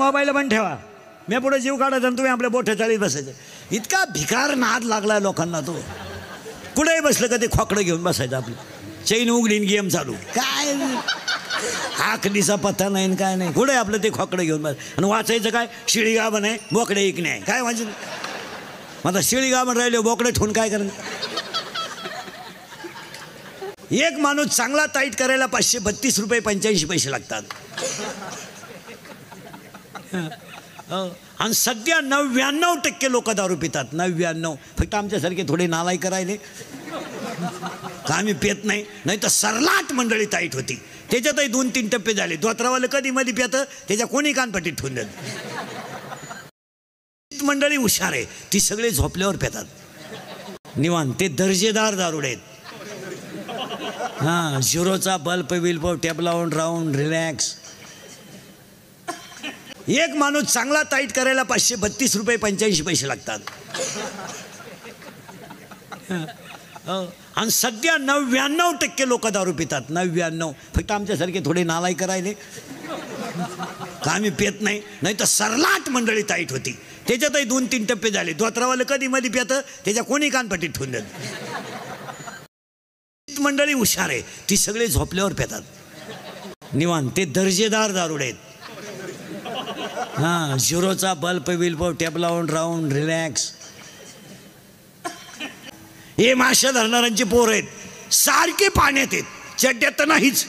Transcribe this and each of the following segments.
Mobile बंद ठेवा. मी पुढे जीव काढायचा आणि तुम्ही आपल्या बोठे चाळीत बसायचं. इतका भिकार नाद लागलाय लोकांना. तो कुठेही बसलं का ते खोकडं घेऊन बसायचं. आपलं चैन उघडीन गेम चालू. काय आखलीचा पत्ता नाही काय नाही. कुठे आपलं ते खोकडं घेऊन बस. आणि वाचायचं काय शिळी गाभण आहे बोकडे ऐकणे आहे. काय वाचून मग आता शिळी गाभण राहिले बोकडे ठेवून काय करेल. एक माणूस चांगला टाईट करायला 532 रुपये 85 पैसे लागतात. आणि सध्या 99% लोक दारू पितात. 99. फक्त आमच्यासारखे थोडे नालायक राहिले का आम्ही पित नाही. नाही तर सरलाट मंडळी टाईट होती. त्याच्यातही 2-3 टप्पे झाले. दोतरावाले कधी मध्ये पितं त्याच्या कोणी कानपट्टीत ठेवून देत. मंडळी हुशार आहे ती सगळे झोपल्यावर पितात निवांत. ते दर्जेदार दारुडे आहेत. हां झिरोचा बल्ब बिल्ब टॅब लावून राहून रिलॅक्स. एक माणूस चांगला टाईट करायला 532 रुपये 85 पैसे लागतात. आणि सध्या 99% लोक दारू पितात. 99. फक्त आमच्यासारखे थोडे नालायक राहिले का आम्ही पित नाही. नाही तर सरलाट मंडळी टाईट होती. त्याच्यातही 2-3 टप्पे झाले. दोतरावाले कधी मध्ये पितं त्याच्या कोणी कानपट्टीत ठेवून देत. मंडळी हुशार आहे ती सगळे झोपल्यावर पितात निवांत. ते दर्जेदार दारुडे आहेत. हां झिरोचा बल्ब बिल्ब टॅब लावून राहून रिलॅक्स. हे माश्या धरणाऱ्यांची पोर आहेत. सारखे पाण्यात आहेत. चड्ड्यात तर नाहीच.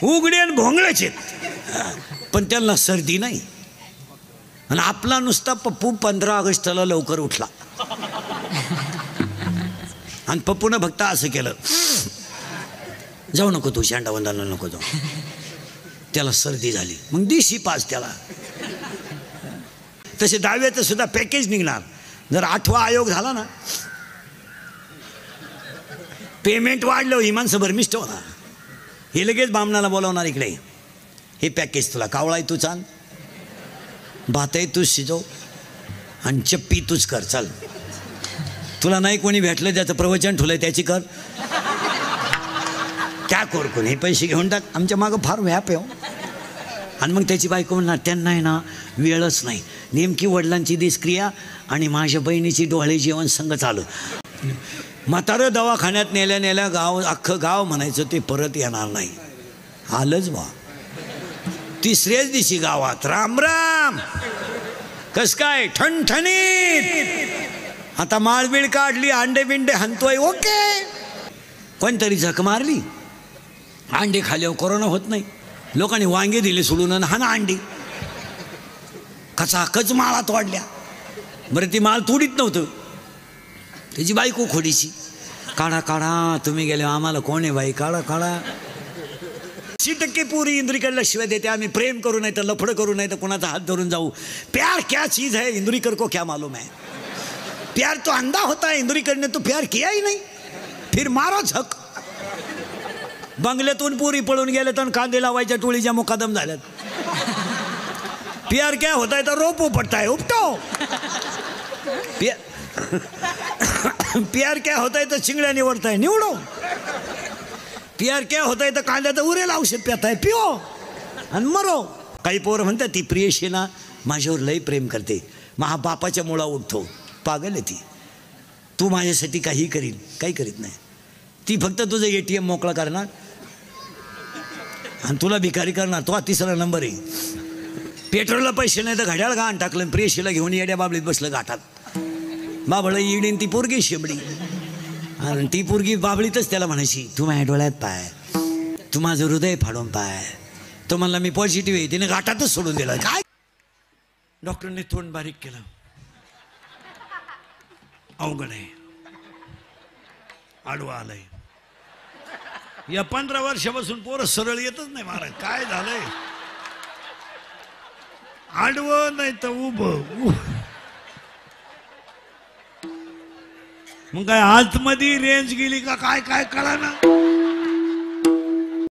उघडे भोंगळेच आहेत पण त्यांना सर्दी नाही. आणि आपला नुसता पप्पू 15 ऑगस्टला लवकर उठला आणि पप्पूनं फक्त असं केलं जाऊ नको तू शांडावंदाला नको जाऊ. त्याला सर्दी झाली मग दिशी पाच त्याला. तसे दहाव्याचं सुद्धा पॅकेज निघणार. जर 8वा आयोग झाला ना पेमेंट वाढलं ही माणसं भरमिष्ट होणार. हे लगेच बामणाला बोलावणार इकडे हे पॅकेज तुला. कावळाय तू चाल भातही तूच शिजव आणि चप्पी तूच कर. चाल तुला नाही कोणी भेटलं त्याचं प्रवचन ठुलंय त्याची कर. क्या कोण हे पैसे घेऊन टाक. आमच्या मागं फार व्याप आहे हो. आणि मग त्याची बायको म्हणणार त्यांना आहे ना वेळच नाही. नेमकी वडिलांची दिसक्रिया आणि माझ्या बहिणीची डोळे जेवण संग चालू. म्हातारं दवाखान्यात नेल्या गाव अख्खं गाव म्हणायचं ते परत येणार नाही. आलंच बा. तिसऱ्याच दिवशी गावात राम राम कस काय ठणठणीत. आता माळबीळ काढली अंडे बिंडे हंतोय ओके. कोणतरी झक मारली अंडे खाल्यावर कोरोना होत नाही. लोकांनी वांगे दिले सोडून आणि हाना अंडी कचाकच माळात वाढल्या. बरं ती माळ तोडीत नव्हतं त्याची बायको खोडीची. काढा काढा तुम्ही गेले आम्हाला कोण आहे बाई काढा काढा. 80% पुरी इंदुरीकडला शिवाय देते. आम्ही प्रेम करू नाही तर लफडं करू नाही तर कोणाचा हात धरून जाऊ. प्यार क्या चीज है इंदुरीकर को क्या मालूम है. प्यार तो अंधा होता है इंदुरीकर ने तो प्यार किया ही नहीं. फिर मारो झक. बंगल्यातून पुरी पळून गेले तर कांदे लावायच्या टोळीच्या मुकादम झाल्यात. प्यार क्या होता है तो रोपो पड़ता है उपटो. प्यार क्या होता है तो चिंगड्या निवडता है निवडो. प्यार क्या होता है तो कांद्याचं उरेल औषध पिताय पिओ आणि मरो. काही पोरं म्हणतात ती प्रियशीना माझ्यावर लई प्रेम करते. महा बापाच्या मुळा उठतो. पागल आहे ती. तू माझ्यासाठी काही करील काही करीत नाही. ती फक्त तुझं ATM मोकळा करणार आणि तुला भिकारी करणार. तो 3रा नंबर आहे. पेट्रोलला पैसे नाही तर घड्याळ घाण टाकलं. प्रियशीला घेऊन येड्या बाबळीत बसलं घाटात. बाबळ इडीन ती पोरगी शेबडी आणि ती पोरगी बाबळीतच त्याला म्हणायची तू माझ्या डोळ्यात पाय तू माझं हृदय फाडून पाय. तो म्हणला मी पॉझिटिव्ह आहे. तिने घाटातच सोडून दिलं. काय डॉक्टरने तोंड बारीक केलं. अवघड आहे. आडवा आलंय. या 15 वर्षापासून पोरं सरळ येतच नाही महाराज. काय झालंय आडवं नाही तर उभं. मग काय आतमध्ये रेंज गेली का काय काय कळा ना.